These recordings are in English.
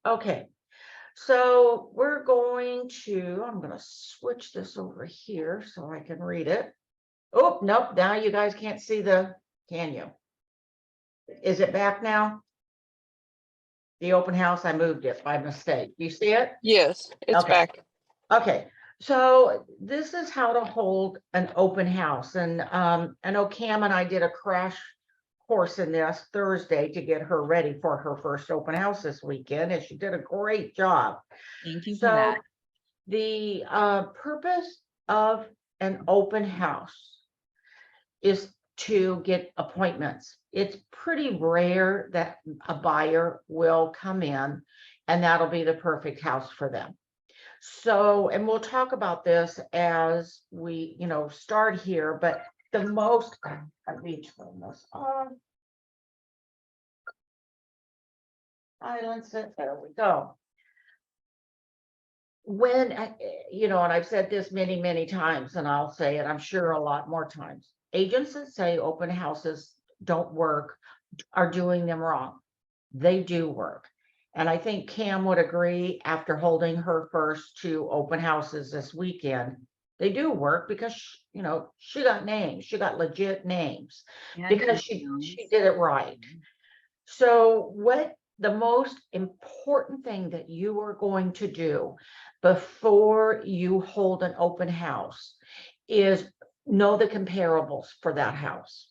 Okay, so I'm going to switch this over here so I can read it. Oh, nope, now you guys can't see can you? Is it back now? The open house, I moved it by mistake. You see it? Yes, it's Okay. back. Okay, so this is how to hold an open house. And I know Cam and I did a crash course in this Thursday to get her ready for her first open house this weekend, and she did a great job. Thank you for So that. the purpose of an open house is to get appointments. It's pretty rare that a buyer will come in and that'll be the perfect house for them. So, and we'll talk about this as we, start here, but let me turn this on. Silence it, there we go. When, and I've said this many, many times, and I'll say it, I'm sure a lot more times. Agents that say open houses don't work are doing them wrong. They do work. And I think Cam would agree after holding her first two open houses this weekend, they do work because, she got names, she got legit names because she did it right. So what the most important thing that you are going to do before you hold an open house is know the comparables for that house,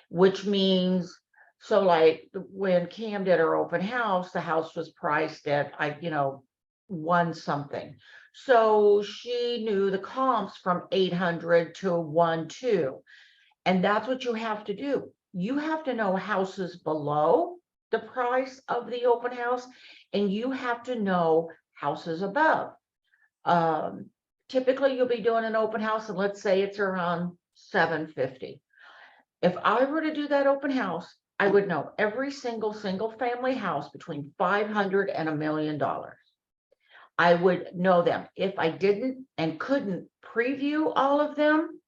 which means, so like when Cam did her open house, the house was priced at, one something. So she knew the comps from 800 to 1.2. And that's what you have to do. You have to know houses below the price of the open house, and you have to know houses above. Typically you'll be doing an open house and let's say it's around 750. If I were to do that open house, I would know every single family house between 500 and $1 million. I would know them. If I didn't and couldn't preview all of them,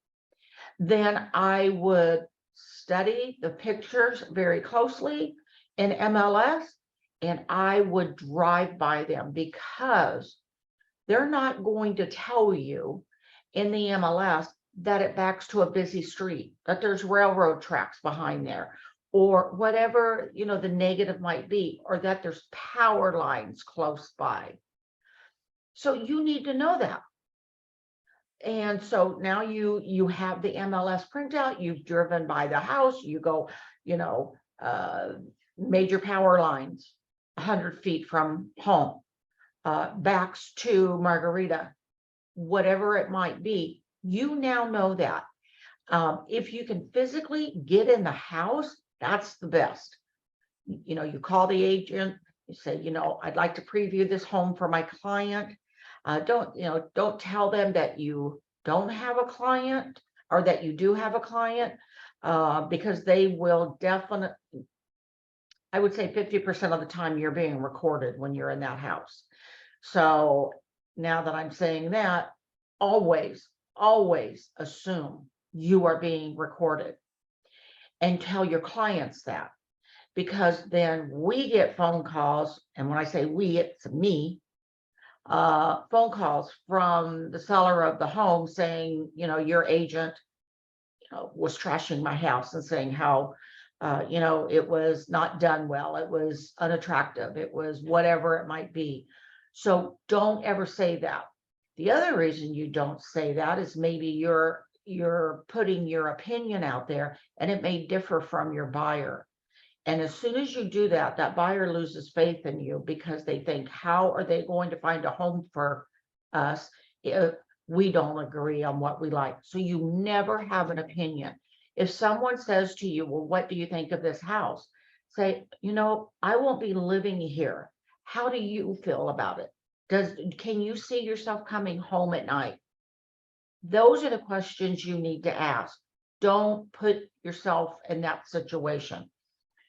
then I would study the pictures very closely in MLS and I would drive by them because they're not going to tell you in the MLS that it backs to a busy street, that there's railroad tracks behind there, or whatever, the negative might be, or that there's power lines close by. So you need to know that. And so now you have the MLS printout, you've driven by the house, you go, major power lines, 100 feet from home, backs to Margarita, whatever it might be, you now know that. If you can physically get in the house, that's the best. You call the agent, you say, I'd like to preview this home for my client. Don't tell them that you don't have a client or that you do have a client, because they will definitely, I would say 50% of the time you're being recorded when you're in that house. So now that I'm saying that, always assume you are being recorded and tell your clients that, because then we get phone calls. And when I say we, it's me, phone calls from the seller of the home saying, your agent was trashing my house and saying how, it was not done well, it was unattractive, it was whatever it might be. So don't ever say that. The other reason you don't say that is maybe you're putting your opinion out there and it may differ from your buyer. And as soon as you do that, that buyer loses faith in you because they think, how are they going to find a home for us if we don't agree on what we like? So you never have an opinion. If someone says to you, well, what do you think of this house? Say, I won't be living here. How do you feel about it? Can you see yourself coming home at night? Those are the questions you need to ask. Don't put yourself in that situation.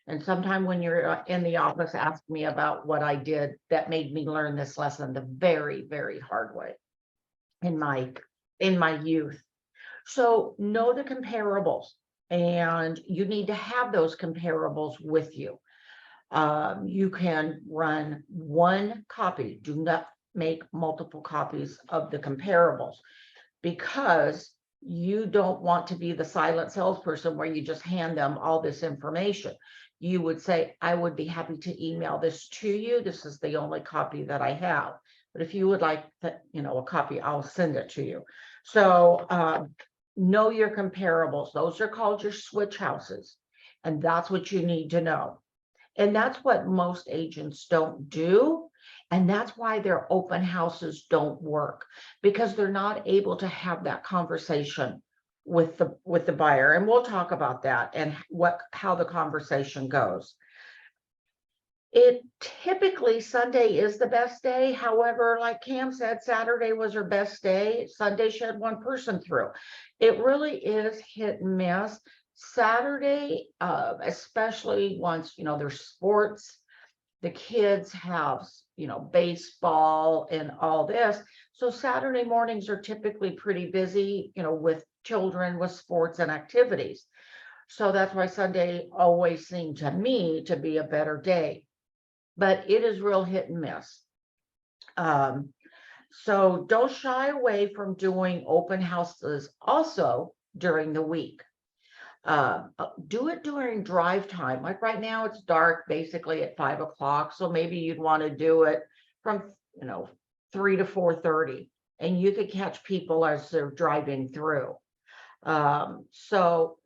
And sometime when you're in the office, ask me about what I did that made me learn this lesson the very, very hard way in my youth. So know the comparables, and you need to have those comparables with you. You can run one copy. Do not make multiple copies of the comparables, because you don't want to be the silent salesperson where you just hand them all this information. You would say, I would be happy to email this to you. This is the only copy that I have. But if you would like that, a copy, I'll send it to you. So know your comparables. Those are called your switch houses. And that's what you need to know. And that's what most agents don't do. And that's why their open houses don't work, because they're not able to have that conversation with the buyer. And we'll talk about that and how the conversation goes. It typically, Sunday is the best day. However, like Cam said, Saturday was her best day. Sunday she had one person through. It really is hit and miss. Saturday, especially once, there's sports, the kids have, baseball and all this. So Saturday mornings are typically pretty busy, with children, with sports and activities. So that's why Sunday always seemed to me to be a better day. But it is real hit and miss. So don't shy away from doing open houses also during the week. Do it during drive time. Like right now it's dark basically at 5 o'clock. So maybe you'd want to do it from, 3 to 4:30, and you could catch people as they're driving through. So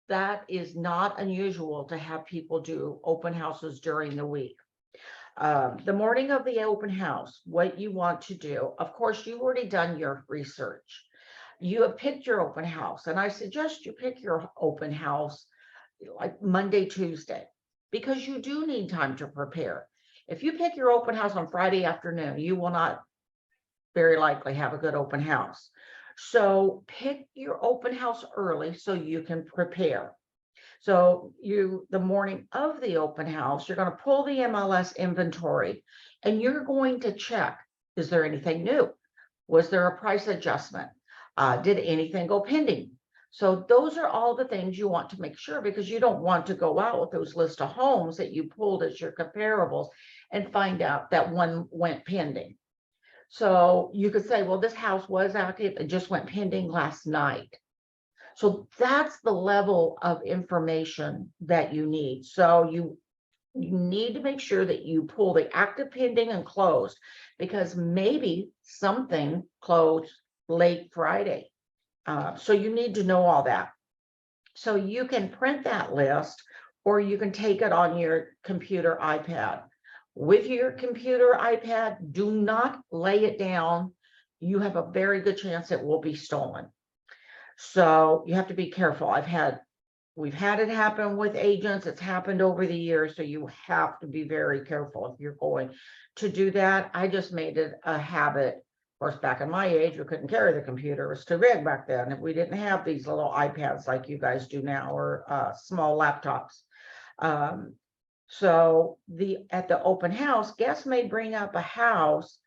that is not unusual to have people do open houses during the week. The morning of the open house, what you want to do, of course, you've already done your research. You have picked your open house, and I suggest you pick your open house like Monday, Tuesday, because you do need time to prepare. If you pick your open house on Friday afternoon, you will not very likely have a good open house. So pick your open house early so you can prepare. So the morning of the open house, you're going to pull the MLS inventory and you're going to check, is there anything new? Was there a price adjustment? Did anything go pending? So those are all the things you want to make sure, because you don't want to go out with those list of homes that you pulled as your comparables and find out that one went pending. So you could say, well, this house was active, it just went pending last night. So that's the level of information that you need. So you need to make sure that you pull the active, pending, and closed, because maybe something closed late Friday. So you need to know all that. So you can print that list, or you can take it on your computer iPad. With your computer iPad, do not lay it down. You have a very good chance it will be stolen. So you have to be careful. We've had it happen with agents. It's happened over the years. So you have to be very careful if you're going to do that. I just made it a habit. Of course, back in my age, we couldn't carry the computer. It was too big back then. If we didn't have these little iPads like you guys do now, or small laptops. So at the open house, guests may bring up a house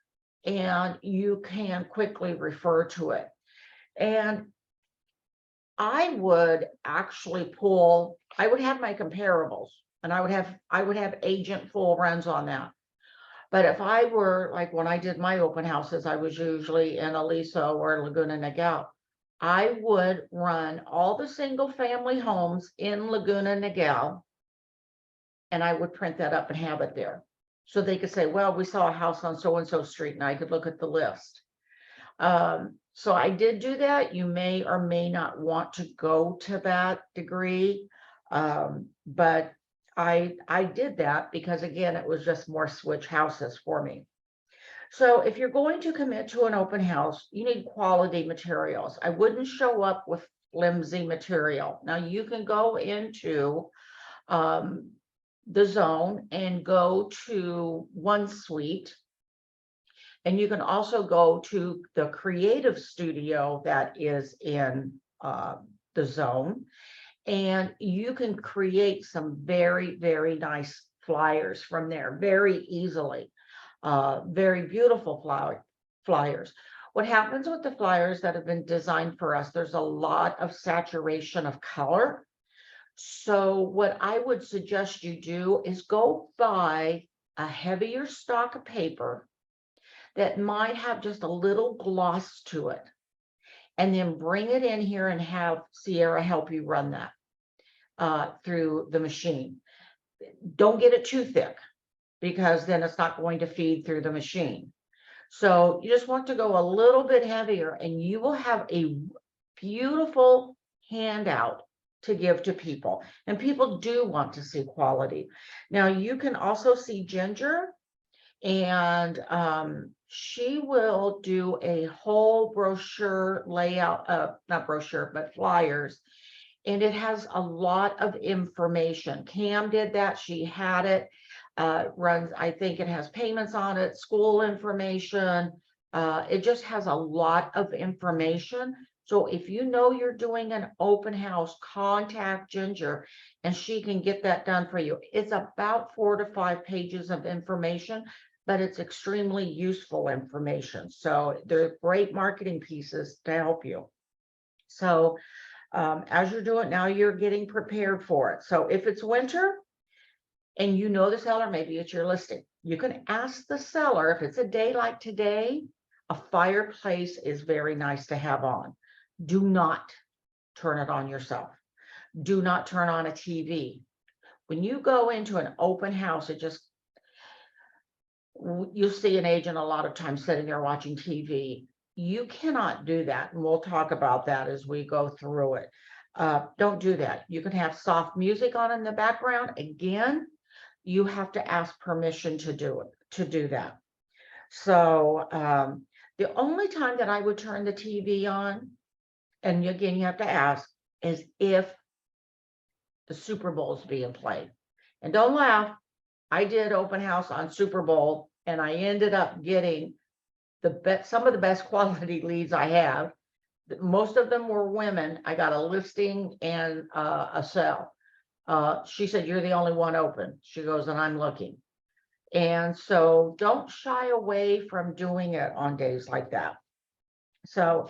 and you can quickly refer to it. And I would actually I would have my comparables, and I would have agent full runs on that. But if I were, like when I did my open houses, I was usually in Aliso or Laguna Niguel. I would run all the single family homes in Laguna Niguel, and I would print that up and have it there. So they could say, well, we saw a house on so-and-so street, and I could look at the list. So I did do that. You may or may not want to go to that degree. But I did that because, again, it was just more switch houses for me. So if you're going to commit to an open house, you need quality materials. I wouldn't show up with flimsy material. Now you can go into the zone and go to One Suite. And you can also go to the creative studio that is in the zone, and you can create some very, very nice flyers from there very easily. Very beautiful flyers. What happens with the flyers that have been designed for us, there's a lot of saturation of color. So what I would suggest you do is go buy a heavier stock of paper that might have just a little gloss to it, and then bring it in here and have Sierra help you run that through the machine. Don't get it too thick, because then it's not going to feed through the machine. So you just want to go a little bit heavier, and you will have a beautiful handout to give to people. And people do want to see quality. Now you can also see Ginger, and she will do a whole brochure layout, not brochure, but flyers. And it has a lot of information. Cam did that. She had it. Runs, I think it has payments on it, school information. It just has a lot of information. So if you know you're doing an open house, contact Ginger and she can get that done for you. It's about 4 to 5 pages of information, but it's extremely useful information. So they're great marketing pieces to help you. So as you're doing now, you're getting prepared for it. So if it's winter and you know the seller, maybe it's your listing, you can ask the seller, if it's a day like today, a fireplace is very nice to have on. Do not turn it on yourself. Do not turn on a TV. When you go into an open house, you'll see an agent a lot of times sitting there watching TV. You cannot do that. And we'll talk about that as we go through it. Don't do that. You can have soft music on in the background. Again, you have to ask permission to do that. So the only time that I would turn the TV on, and again, you have to ask, is if the Super Bowl is being played. And don't laugh, I did open house on Super Bowl, and I ended up getting some of the best quality leads I have. Most of them were women. I got a listing and a sell. She said, "You're the only one open." She goes, "And I'm looking." And so don't shy away from doing it on days like that. So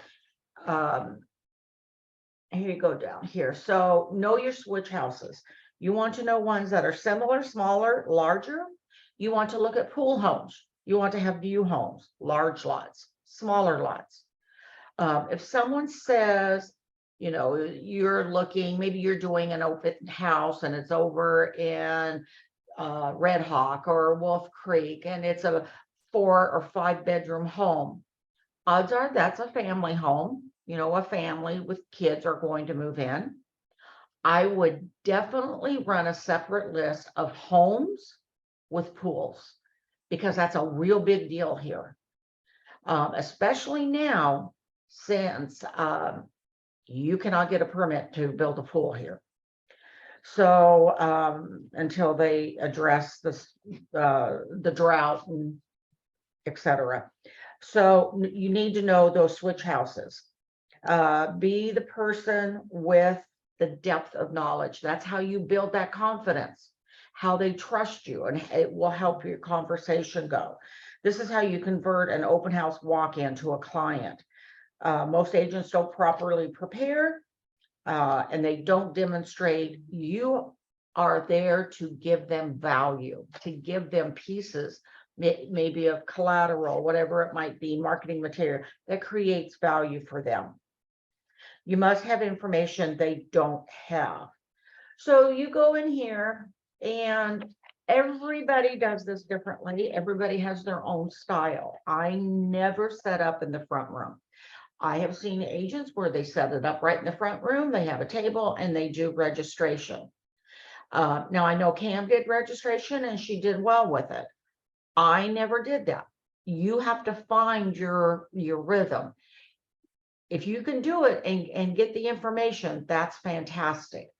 here you go down here. So know your switch houses. You want to know ones that are similar, smaller, larger. You want to look at pool homes. You want to have view homes, large lots, smaller lots. If someone says, you know, you're looking, maybe you're doing an open house and it's over in Red Hawk or Wolf Creek, and it's a 4 or 5 bedroom home. Odds are that's a family home. You know, a family with kids are going to move in. I would definitely run a separate list of homes with pools, because that's a real big deal here. Especially now, since you cannot get a permit to build a pool here. So until they address this, the drought and etc. So you need to know those switch houses. Be the person with the depth of knowledge. That's how you build that confidence, how they trust you, and it will help your conversation go. This is how you convert an open house walk-in to a client. Most agents don't properly prepare, and they don't demonstrate. You are there to give them value, to give them pieces, maybe of collateral, whatever it might be, marketing material that creates value for them. You must have information they don't have. So you go in here, and everybody does this differently. Everybody has their own style. I never set up in the front room. I have seen agents where they set it up right in the front room. They have a table and they do registration. Now I know Cam did registration and she did well with it. I never did that. You have to find your rhythm. If you can do it and get the information, that's fantastic.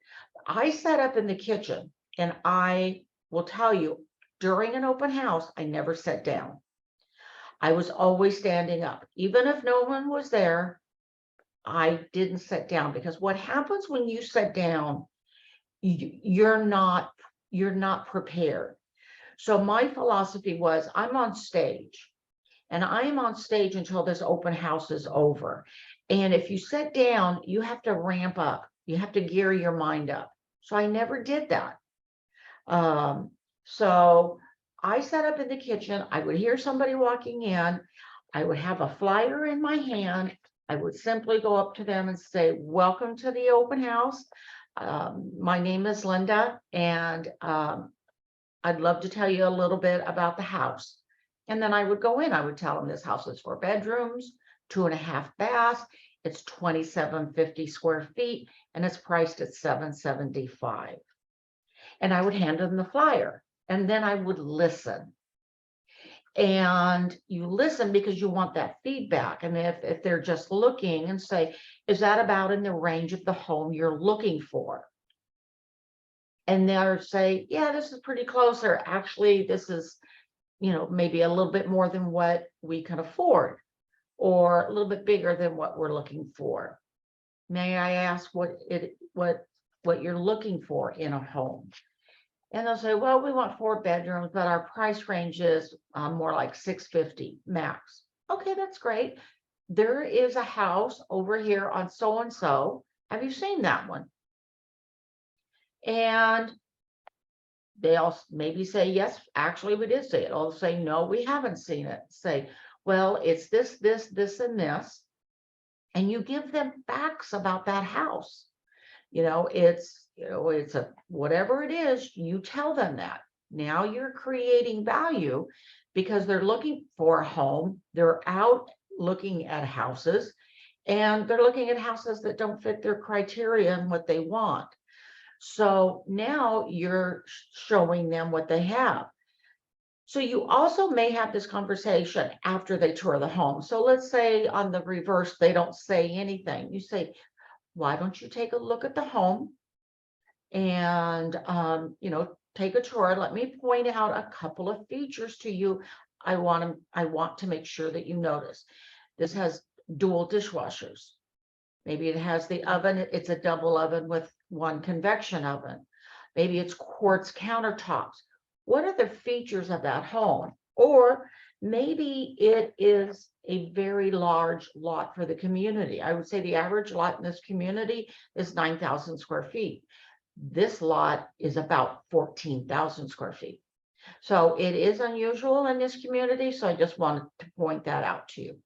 I set up in the kitchen, and I will tell you, during an open house, I never sat down. I was always standing up. Even if no one was there, I didn't sit down, because what happens when you sit down, you're not prepared. So my philosophy was, I'm on stage, and I am on stage until this open house is over. And if you sit down, you have to ramp up. You have to gear your mind up. So I never did that. So I sat up in the kitchen, I would hear somebody walking in, I would have a flyer in my hand. I would simply go up to them and say, welcome to the open house. My name is Linda, and I'd love to tell you a little bit about the house. And then I would go in, I would tell them this house is 4 bedrooms, 2.5 baths. It's 2,750 square feet, and it's priced at $775. And I would hand them the flyer, and then I would listen. And you listen because you want that feedback. And if they're just looking and say, is that about in the range of the home you're looking for? And they'll say, yeah, this is pretty close, or actually this is, maybe a little bit more than what we can afford, or a little bit bigger than what we're looking for. May I ask what you're looking for in a home? And they'll say, well, we want 4 bedrooms, but our price range is more like $650 max. Okay, that's great. There is a house over here on so-and-so. Have you seen that one? And they'll maybe say, yes, actually we did see it. Or say, no, we haven't seen it. Say, well, it's this, this, this, and this. And you give them facts about that house. It's a whatever it is, you tell them that. Now you're creating value because they're looking for a home. They're out looking at houses, and they're looking at houses that don't fit their criteria and what they want. So now you're showing them what they have. So you also may have this conversation after they tour the home. So let's say on the reverse, they don't say anything. You say, why don't you take a look at the home and, take a tour. Let me point out a couple of features to you. I want to make sure that you notice. This has dual dishwashers. Maybe it has the oven. It's a double oven with 1 convection oven. Maybe it's quartz countertops. What are the features of that home? Or maybe it is a very large lot for the community. I would say the average lot in this community is 9,000 square feet. This lot is about 14,000 square feet. So it is unusual in this community. So I just wanted to point that out to you.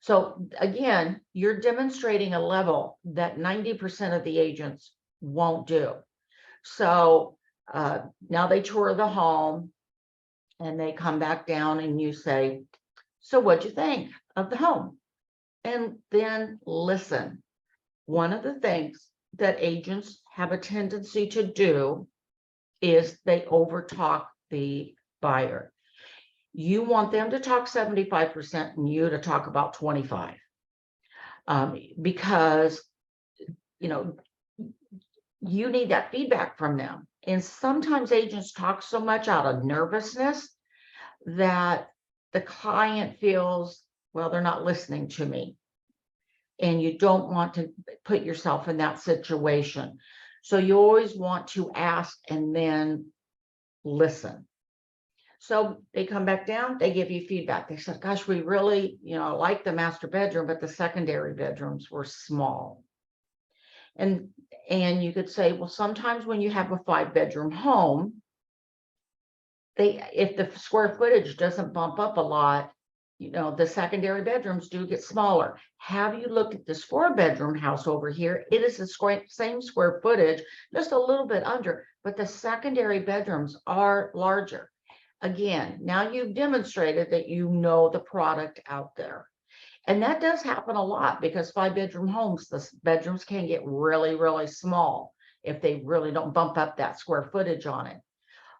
So again, you're demonstrating a level that 90% of the agents won't do. So now they tour the home and they come back down and you say, so what'd you think of the home? And then listen. One of the things that agents have a tendency to do is they overtalk the buyer. You want them to talk 75% and you to talk about 25. Because, you need that feedback from them. And sometimes agents talk so much out of nervousness that the client feels, well, they're not listening to me. And you don't want to put yourself in that situation. So you always want to ask and then listen. So they come back down, they give you feedback. They said, gosh, we really, like the master bedroom, but the secondary bedrooms were small. And you could say, well, sometimes when you have a 5-bedroom home, if the square footage doesn't bump up a lot, the secondary bedrooms do get smaller. Have you looked at this 4-bedroom house over here? It is the same square footage, just a little bit under, but the secondary bedrooms are larger. Again, now you've demonstrated that you know the product out there. And that does happen a lot because 5-bedroom homes, the bedrooms can get really, really small if they really don't bump up that square footage on it.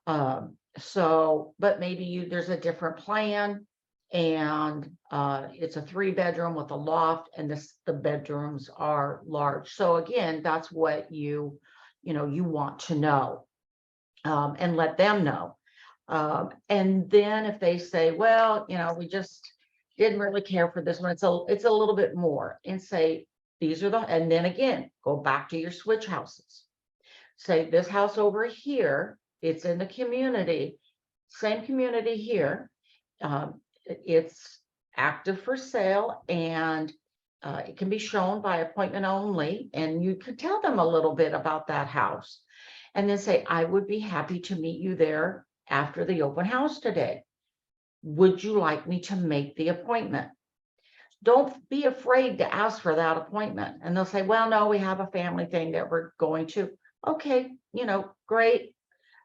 But maybe there's a different plan, and it's a 3-bedroom with a loft, and the bedrooms are large. So again, that's what you want to know, and let them know. And then if they say, well, we just didn't really care for this one, it's a little bit more, and say, and then again, go back to your switch houses. Say this house over here, it's in the community, same community here. It's active for sale, and It can be shown by appointment only, and you can tell them a little bit about that house. And then say, I would be happy to meet you there after the open house today. Would you like me to make the appointment? Don't be afraid to ask for that appointment. And they'll say, well, no, we have a family thing that we're going to. Okay, great.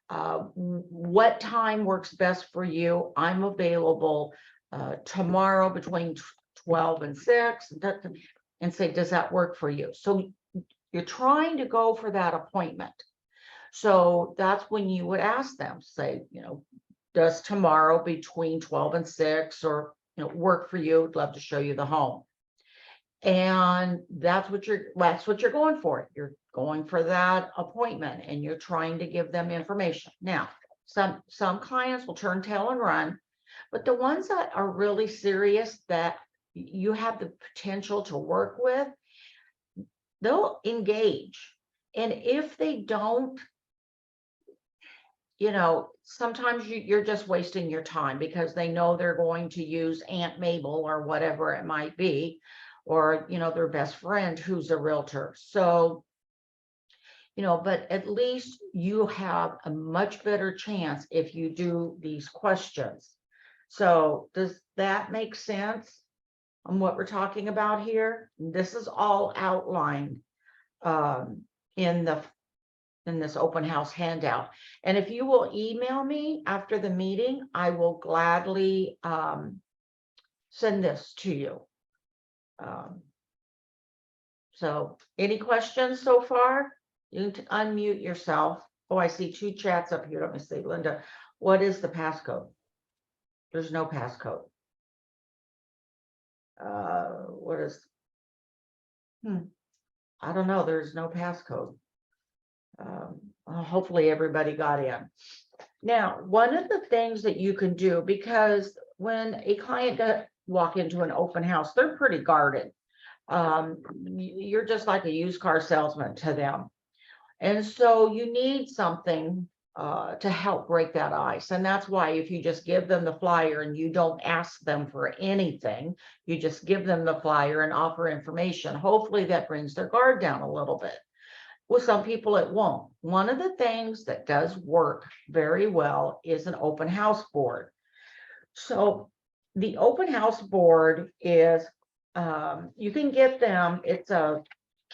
What time works best for you? I'm available tomorrow between 12 and 6, and say, does that work for you? So you're trying to go for that appointment. So that's when you would ask them, say, does tomorrow between 12 and 6 or work for you? I'd love to show you the home. And that's what you're going for. You're going for that appointment, and you're trying to give them information. Now, some clients will turn tail and run, but the ones that are really serious, that you have the potential to work with, they'll engage. And if they don't, sometimes you're just wasting your time, because they know they're going to use Aunt Mabel or whatever it might be, or, their best friend who's a realtor. So, but at least you have a much better chance if you do these questions. So does that make sense on what we're talking about here? This is all outlined in this open house handout. And if you will email me after the meeting, I will gladly send this to you. So any questions so far? You can unmute yourself. Oh, I see 2 chats up here. Let me see. Linda, what is the passcode? There's no passcode. What is? I don't know. There's no passcode. Hopefully everybody got in. Now, one of the things that you can do, because when a client walk into an open house, they're pretty guarded. You're just like a used car salesman to them. And so you need something to help break that ice. And that's why if you just give them the flyer and you don't ask them for anything, you just give them the flyer and offer information, hopefully that brings their guard down a little bit. With some people, it won't. One of the things that does work very well is an open house board. So the open house board is, you can get them, it's a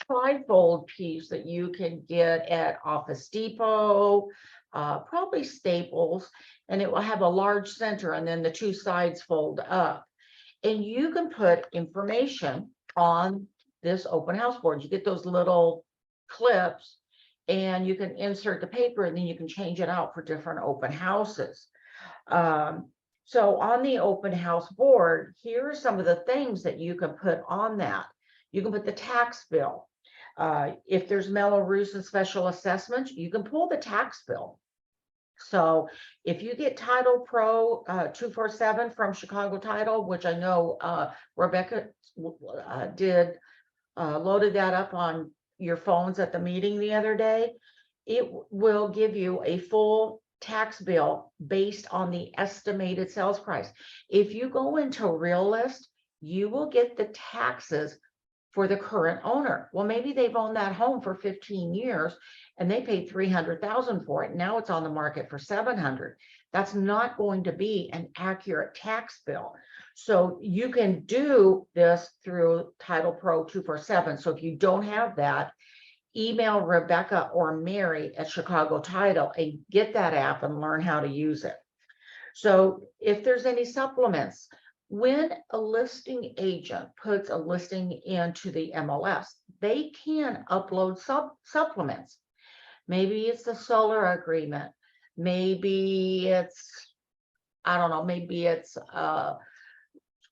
trifold piece that you can get at Office Depot, probably Staples, and it will have a large center, and then the 2 sides fold up. And you can put information on this open house board. You get those little clips, and you can insert the paper, and then you can change it out for different open houses. So on the open house board, here are some of the things that you can put on that. You can put the tax bill. If there's Mello-Roos and special assessments, you can pull the tax bill. So if you get Title Pro 247 from Chicago Title, which I know Rebecca loaded that up on your phones at the meeting the other day, it will give you a full tax bill based on the estimated sales price. If you go into Realist, you will get the taxes for the current owner. Well, maybe they've owned that home for 15 years and they paid $300,000 for it. Now it's on the market for $700,000. That's not going to be an accurate tax bill. So you can do this through Title Pro 247. So if you don't have that, email Rebecca or Mary at Chicago Title and get that app and learn how to use it. So if there's any supplements, when a listing agent puts a listing into the MLS, they can upload supplements. Maybe it's the solar agreement. Maybe it's, I don't know, maybe it's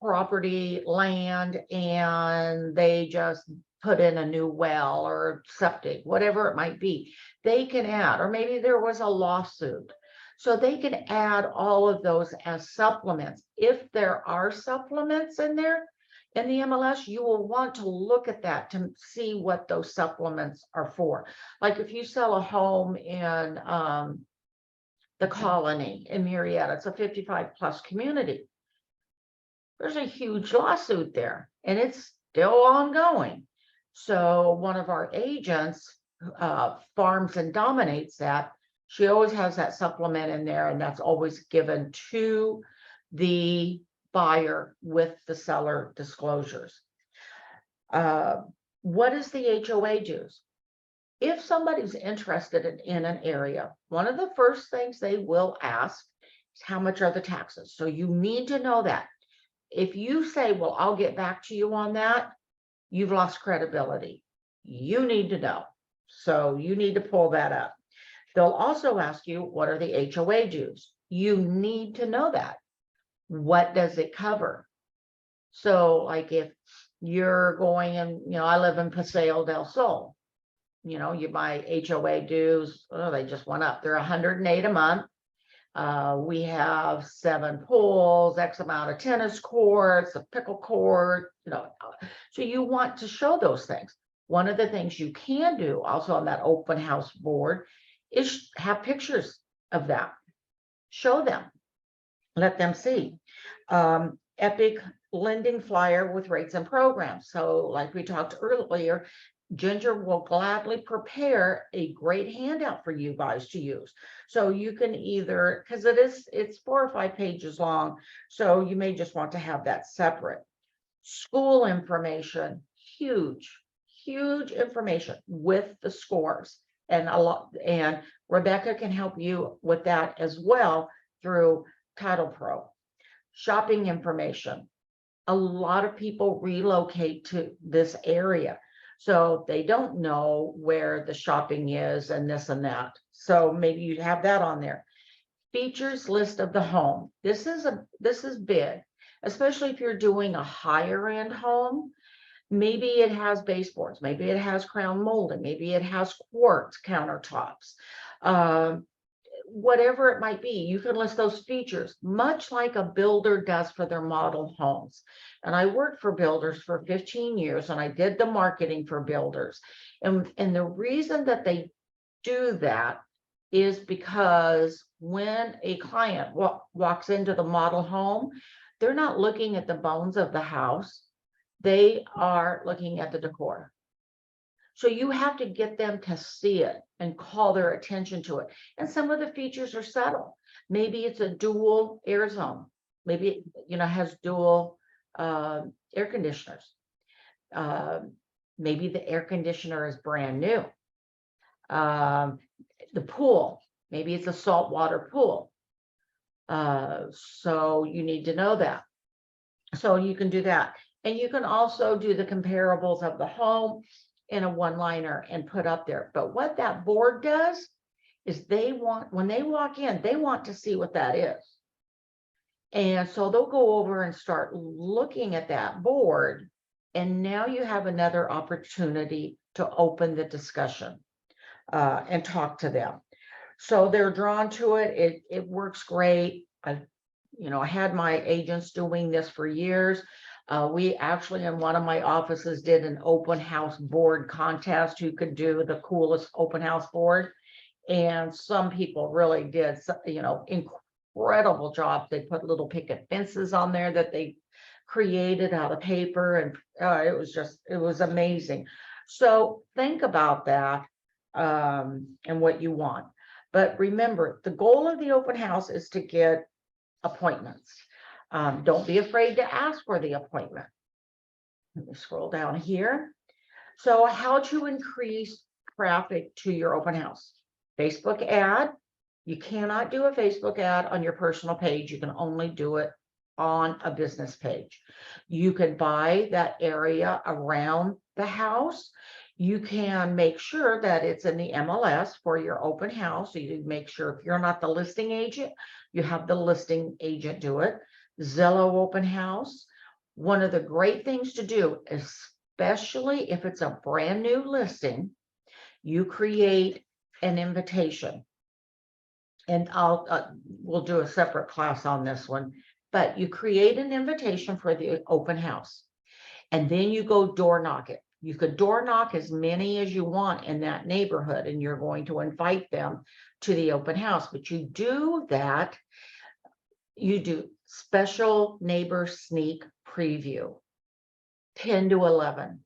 property, land, and they just put in a new well or septic, whatever it might be. They can add, or maybe there was a lawsuit. So they can add all of those as supplements. If there are supplements in there in the MLS, you will want to look at that to see what those supplements are for. Like if you sell a home in the Colony in Marietta, it's a 55+ community. There's a huge lawsuit there, and it's still ongoing. So one of our agents farms and dominates that. She always has that supplement in there, and that's always given to the buyer with the seller disclosures. What does the HOA do? If somebody's interested in an area, one of the first things they will ask is how much are the taxes? So you need to know that. If you say, well, I'll get back to you on that, you've lost credibility. You need to know. So you need to pull that up. They'll also ask you, what are the HOA dues? You need to know that. What does it cover? So like if you're going and, I live in Paseo del Sol, you buy HOA dues, oh, they just went up. They're $108 a month. We have 7 pools, X amount of tennis courts, a pickle court, so you want to show those things. One of the things you can do also on that open house board is have pictures of that. Show them, let them see. Epic lending flyer with rates and programs. So like we talked earlier, Ginger will gladly prepare a great handout for you guys to use. So you can either, because it's 4 or 5 pages long, so you may just want to have that separate. School information, huge information with the scores, and and Rebecca can help you with that as well through Title Pro. Shopping information. A lot of people relocate to this area, so they don't know where the shopping is and this and that. So maybe you have that on there. Features list of the home. This is big, especially if you're doing a higher end home. Maybe it has baseboards, maybe it has crown molding, maybe it has quartz countertops. Whatever it might be, you can list those features, much like a builder does for their model homes. And I worked for builders for 15 years, and I did the marketing for builders. And the reason that they do that is because when a client walks into the model home, they're not looking at the bones of the house. They are looking at the decor. So you have to get them to see it and call their attention to it. And some of the features are subtle. Maybe it's a dual air zone. Maybe it, has dual air conditioners. Maybe the air conditioner is brand new. The pool, maybe it's a saltwater pool. So you need to know that. So you can do that. And you can also do the comparables of the home in a one-liner and put up there. But what that board does is when they walk in, they want to see what that is. And so they'll go over and start looking at that board. And now you have another opportunity to open the discussion and talk to them. So they're drawn to it. It works great. I had my agents doing this for years. We actually, in one of my offices, did an open house board contest who could do the coolest open house board. And some people really did, incredible job. They put little picket fences on there that they created out of paper. And it was amazing. So think about that and what you want. But remember, the goal of the open house is to get appointments. Don't be afraid to ask for the appointment. Let me scroll down here. So how to increase traffic to your open house? Facebook ad. You cannot do a Facebook ad on your personal page. You can only do it on a business page. You can buy that area around the house. You can make sure that it's in the MLS for your open house. So you make sure if you're not the listing agent, you have the listing agent do it. Zillow open house. One of the great things to do, especially if it's a brand new listing, you create an invitation. And we'll do a separate class on this one, but you create an invitation for the open house, and then you go door knock it. You could door knock as many as you want in that neighborhood, and you're going to invite them to the open house. But you do that, you do special neighbor sneak preview. 10 to 11.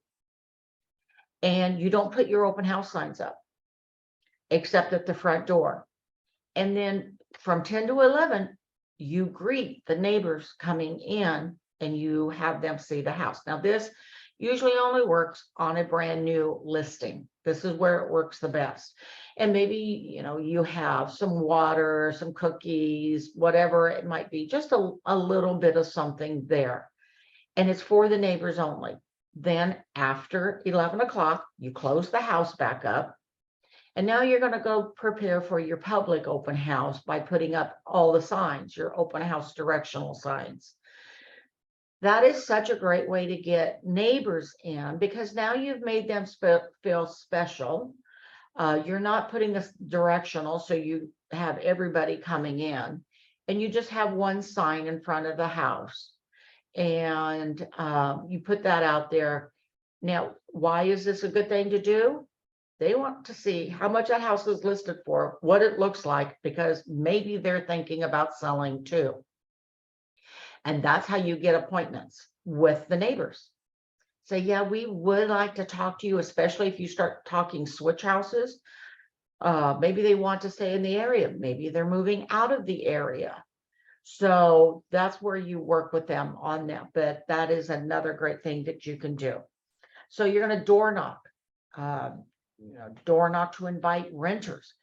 And you don't put your open house signs up, except at the front door. And then from 10 to 11, you greet the neighbors coming in and you have them see the house. Now, this usually only works on a brand new listing. This is where it works the best. And maybe, you have some water, some cookies, whatever it might be, just a little bit of something there. And it's for the neighbors only. Then after 11 o'clock, you close the house back up. And now you're going to go prepare for your public open house by putting up all the signs, your open house directional signs. That is such a great way to get neighbors in, because now you've made them feel special. You're not putting this directional, so you have everybody coming in, and you just have one sign in front of the house. And you put that out there. Now, why is this a good thing to do? They want to see how much that house is listed for, what it looks like, because maybe they're thinking about selling too. And that's how you get appointments with the neighbors. Say, yeah, we would like to talk to you, especially if you start talking switch houses. Maybe they want to stay in the area. Maybe they're moving out of the area. So that's where you work with them on that. But that is another great thing that you can do. So you're going to door knock. Door knock to invite renters.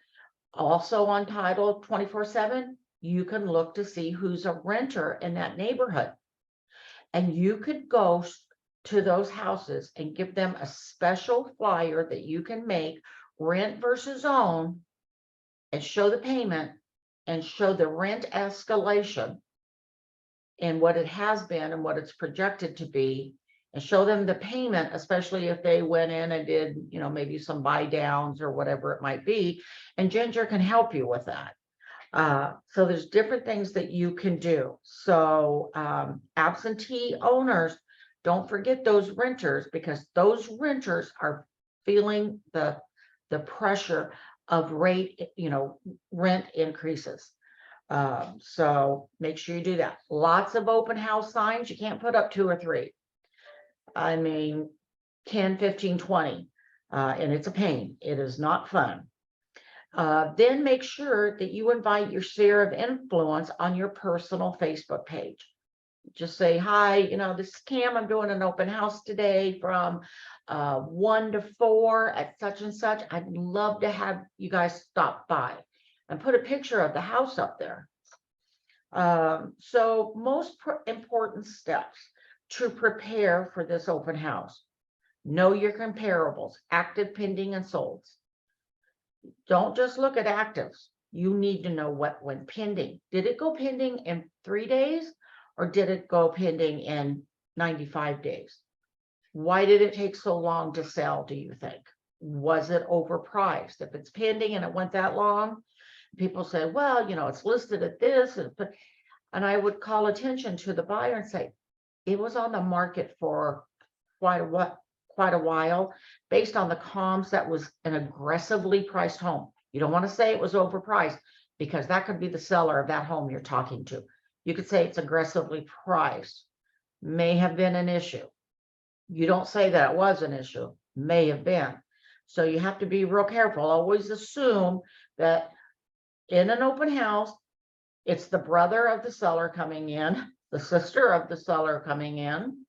Also on Title 24/7, you can look to see who's a renter in that neighborhood. And you could go to those houses and give them a special flyer that you can make, rent versus own, and show the payment and show the rent escalation and what it has been and what it's projected to be, and show them the payment, especially if they went in and did, maybe some buy downs or whatever it might be. And Ginger can help you with that. So there's different things that you can do. So absentee owners, don't forget those renters, because those renters are feeling the pressure of rent increases. So make sure you do that. Lots of open house signs. You can't put up 2 or 3. I mean, 10, 15, 20, and it's a pain. It is not fun. Then make sure that you invite your sphere of influence on your personal Facebook page. Just say, hi, this is Cam. I'm doing an open house today from 1 to 4 at such and such. I'd love to have you guys stop by, and put a picture of the house up there. So most important steps to prepare for this open house: know your comparables, active, pending, and solds. Don't just look at actives. You need to know what went pending. Did it go pending in 3 days, or did it go pending in 95 days? Why did it take so long to sell, do you think? Was it overpriced? If it's pending and it went that long, people say, well, it's listed at this, and I would call attention to the buyer and say, it was on the market for quite a while. Based on the comms, that was an aggressively priced home. You don't want to say it was overpriced, because that could be the seller of that home you're talking to. You could say it's aggressively priced. May have been an issue. You don't say that it was an issue. May have been. So you have to be real careful. Always assume that in an open house, it's the brother of the seller coming in, the sister of the seller coming in,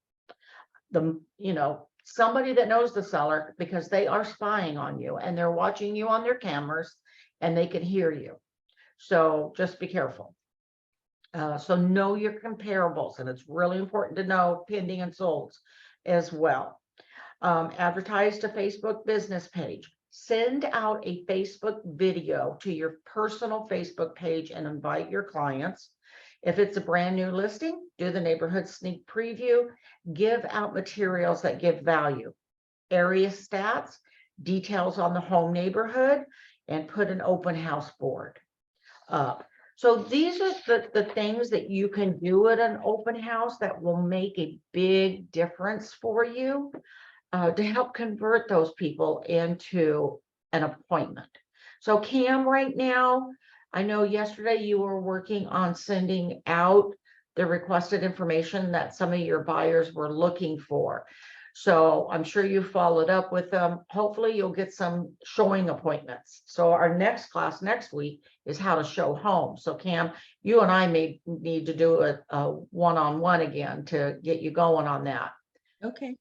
somebody that knows the seller, because they are spying on you and they're watching you on their cameras and they can hear you. So just be careful. So know your comparables, and it's really important to know pending and solds as well. Advertise to Facebook business page. Send out a Facebook video to your personal Facebook page and invite your clients. If it's a brand new listing, do the neighborhood sneak preview. Give out materials that give value, area stats, details on the home neighborhood, and put an open house board up. So these are the things that you can do at an open house that will make a big difference for you, to help convert those people into an appointment. So Cam, right now, I know yesterday you were working on sending out the requested information that some of your buyers were looking for. So I'm sure you followed up with them. Hopefully you'll get some showing appointments. So our next class next week is how to show homes. So Cam, you and I may need to do a one-on-one again to get you going on that. Okay.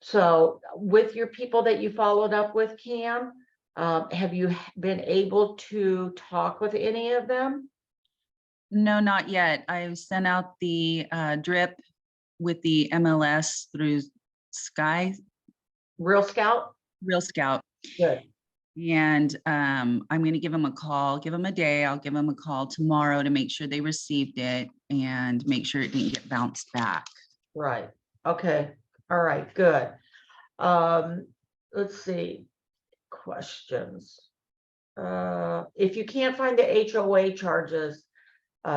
So with your people that you followed up with, Cam, have you been able to talk with any of them? No, not yet. I've sent out the drip with the MLS through Sky Real Scout? Real Scout. Good. And I'm going to give them a call, give them a day. I'll give them a call tomorrow to make sure they received it and make sure it didn't get bounced back. Right. Okay. All right, good. Let's see. Questions. If you can't find the HOA charges,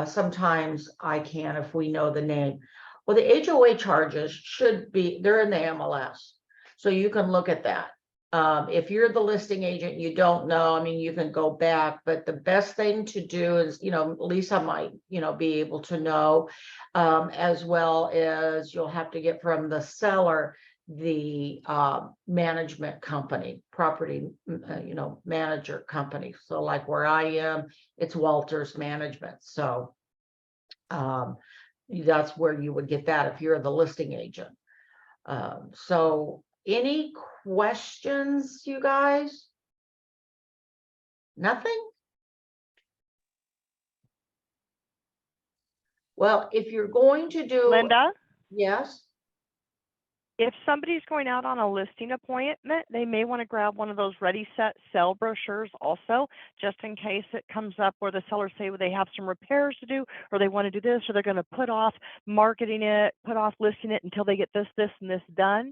sometimes I can if we know the name. Well, the HOA charges should be, they're in the MLS. So you can look at that. If you're the listing agent, you don't know, I mean, you can go back, but the best thing to do is, Lisa might, be able to know, as well as you'll have to get from the seller, the management company, property, manager company. So like where I am, it's Walters Management. So that's where you would get that if you're the listing agent. So any questions, you guys? Nothing? Well, if you're going to do. Linda, Yes. if somebody's going out on a listing appointment, they may want to grab one of those ready, set, sell brochures also, just in case it comes up where the sellers say they have some repairs to do, or they want to do this, or they're going to put off marketing it, put off listing it until they get this, and this done.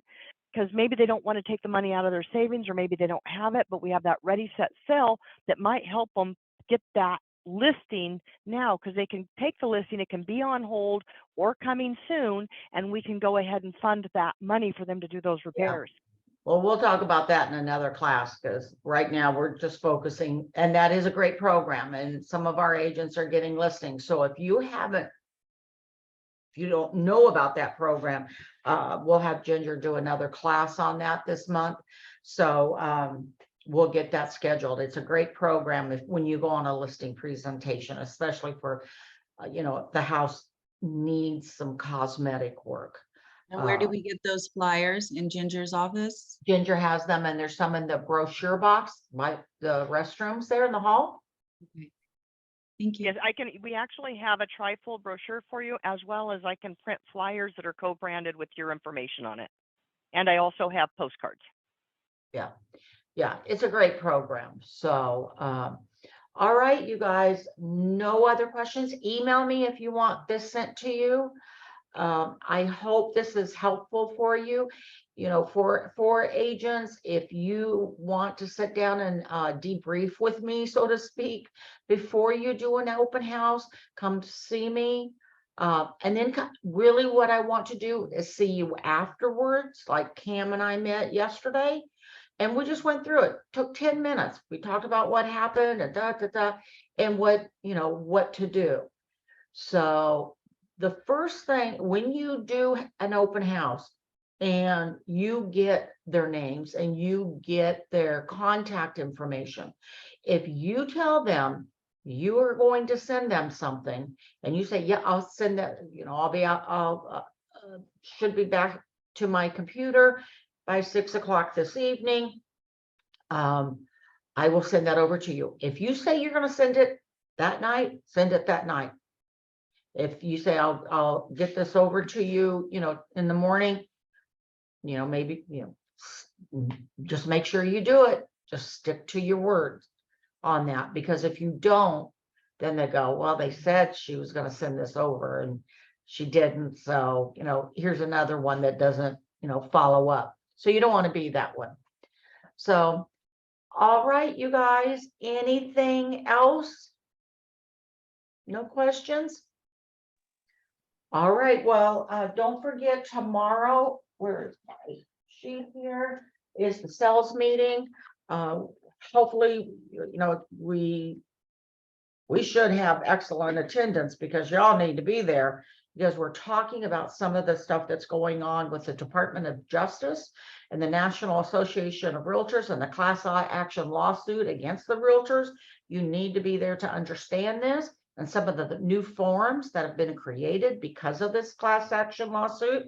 Because maybe they don't want to take the money out of their savings, or maybe they don't have it, but we have that ready, set, sell that might help them get that listing now, because they can take the listing, it can be on hold or coming soon, and we can go ahead and fund that money for them to do those repairs. Well, we'll talk about that in another class, because right now we're just focusing, and that is a great program, and some of our agents are getting listings. So if you don't know about that program, we'll have Ginger do another class on that this month. So we'll get that scheduled. It's a great program when you go on a listing presentation, especially for, the house needs some cosmetic work. And where do we get those flyers? In Ginger's office? Ginger has them, and there's some in the brochure box by the restrooms there in the hall. Okay. Thank you. Yes, we actually have a trifold brochure for you, as well as I can print flyers that are co-branded with your information on it. And I also have postcards. Yeah, it's a great program. So, all right, you guys, no other questions? Email me if you want this sent to you. I hope this is helpful for you. For agents, if you want to sit down and debrief with me, so to speak, before you do an open house, come see me. And then really what I want to do is see you afterwards, like Cam and I met yesterday. And we just went through it. Took 10 minutes. We talked about what happened and and what to do. So the first thing, when you do an open house and you get their names and you get their contact information, if you tell them you are going to send them something and you say, yeah, I'll send that, I'll be out, should be back to my computer by 6 o'clock this evening, I will send that over to you. If you say you're going to send it that night, send it that night. If you say I'll get this over to you, in the morning, maybe, just make sure you do it. Just stick to your words on that, because if you don't, then they go, well, they said she was going to send this over and she didn't. So, here's another one that doesn't, follow up. So you don't want to be that one. So, all right, you guys, anything else? No questions? All right, well, don't forget tomorrow, where is my sheet here, is the sales meeting. Hopefully, we we should have excellent attendance because y'all need to be there. Because we're talking about some of the stuff that's going on with the Department of Justice and the National Association of Realtors and the class action lawsuit against the realtors. You need to be there to understand this and some of the new forms that have been created because of this class action lawsuit.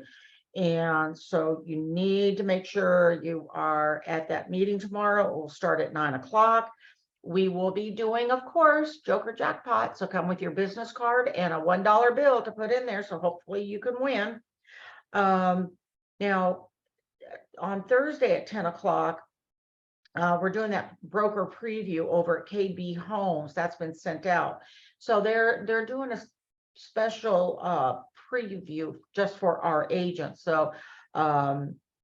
And so you need to make sure you are at that meeting tomorrow. It will start at 9 o'clock. We will be doing, of course, Joker Jackpot. So come with your business card and a $1 bill to put in there. So hopefully you can win. Now, on Thursday at 10 o'clock, we're doing that broker preview over at KB Homes. That's been sent out. So they're doing a special preview just for our agents. So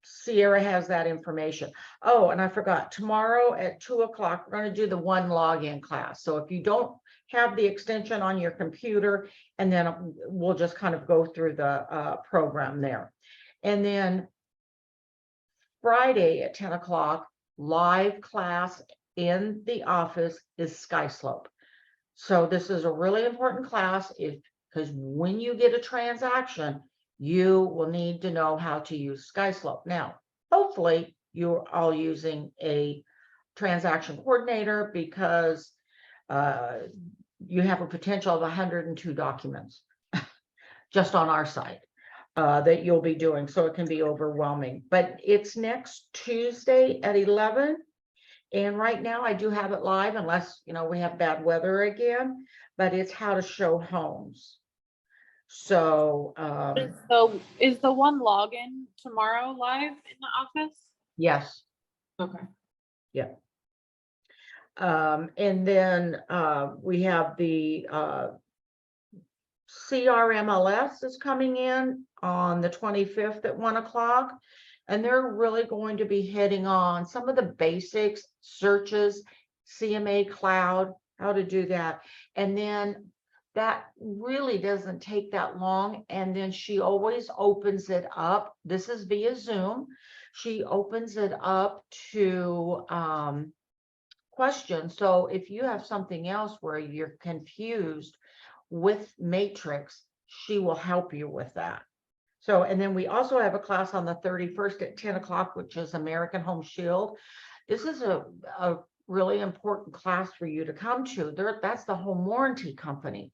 Sierra has that information. Oh, and I forgot, tomorrow at 2 o'clock, we're going to do the one login class. So if you don't have the extension on your computer, and then we'll just kind of go through the program there. And then Friday at 10 o'clock, live class in the office is SkySlope. So this is a really important class because when you get a transaction, you will need to know how to use SkySlope. Now, hopefully you're all using a transaction coordinator because you have a potential of 102 documents just on our side that you'll be doing. So it can be overwhelming, but it's next Tuesday at 11. And right now I do have it live unless, we have bad weather again, but it's how to show homes. So, is the one login tomorrow live in the office? yes. Okay. Yeah. And then we have the CRMLS is coming in on the 25th at 1 o'clock. And they're really going to be hitting on some of the basics, searches, CMA Cloud, how to do that. And then that really doesn't take that long. And then she always opens it up. This is via Zoom. She opens it up to questions. So if you have something else where you're confused with Matrix, she will help you with that. So, and then we also have a class on the 31st at 10 o'clock, which is American Home Shield. This is a really important class for you to come to. That's the home warranty company.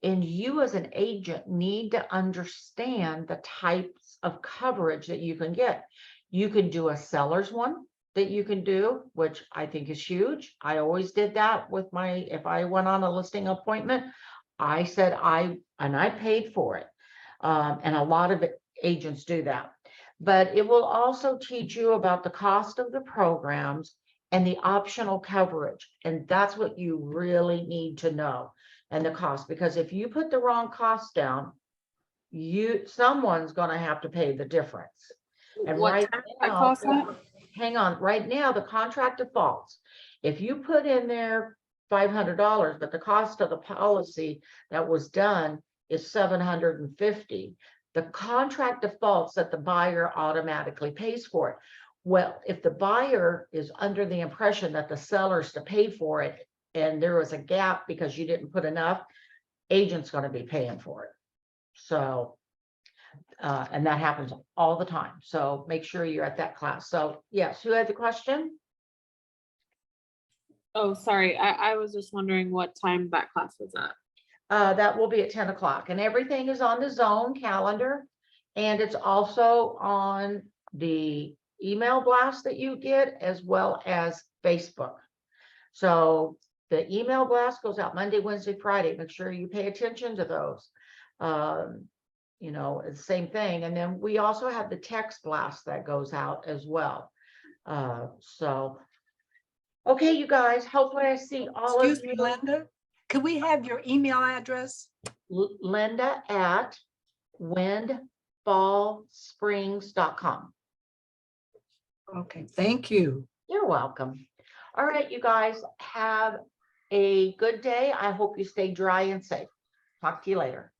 And you as an agent need to understand the types of coverage that you can get. You can do a seller's one that you can do, which I think is huge. I always did that with if I went on a listing appointment, I said I paid for it. And a lot of agents do that. But it will also teach you about the cost of the programs and the optional coverage. And that's what you really need to know, and the cost, because if you put the wrong cost down, someone's going to have to pay the difference. And What right time now, that cost that? hang on, right now, the contract defaults. If you put in there $500, but the cost of the policy that was done is $750, the contract defaults that the buyer automatically pays for it. Well, if the buyer is under the impression that the seller's to pay for it and there was a gap because you didn't put enough, agent's going to be paying for it. So, and that happens all the time. So make sure you're at that class. So yes, who had the question? Oh, sorry. I was just wondering what time that class was at. That will be at 10 o'clock, and everything is on the Zone calendar. And it's also on the email blast that you get, as well as Facebook. So the email blast goes out Monday, Wednesday, Friday. Make sure you pay attention to those. It's the same thing. And then we also have the text blast that goes out as well. Okay, you guys, hopefully I see all Excuse of me, you. Linda, could we have your email address? Linda at windfallsprings.com. Okay, thank you. You're welcome. All right, you guys, have a good day. I hope you stay dry and safe. Talk to you later.